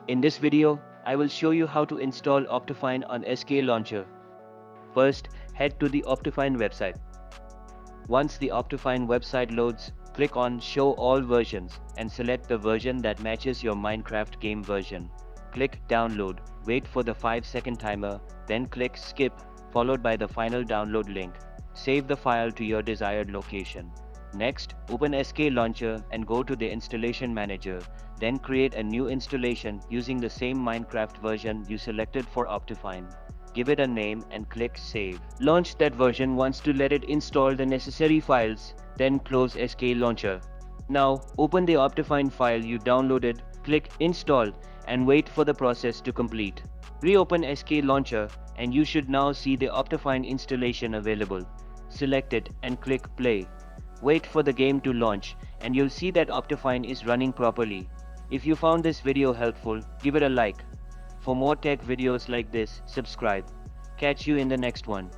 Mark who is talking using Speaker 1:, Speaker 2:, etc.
Speaker 1: In this video, I will show you how to install Optifine on SKLauncher. First, head to the Optifine website. Once the Optifine website loads, click on Show All Versions and select the version that matches your Minecraft game version. Click Download, wait for the 5-second timer, then click Skip, followed by the final download link. Save the file to your desired location. Next, open SKLauncher and go to the installation manager, then create a new installation using the same Minecraft version you selected for Optifine. Give it a name and click Save. Launch that version once to let it install the necessary files, then close SKLauncher. Now, open the Optifine file you downloaded, click Install, and wait for the process to complete. Reopen SKLauncher, and you should now see the Optifine installation available. Select it and click Play. Wait for the game to launch, and you'll see that Optifine is running properly. If you found this video helpful, give it a like. For more tech videos like this, subscribe. Catch you in the next one.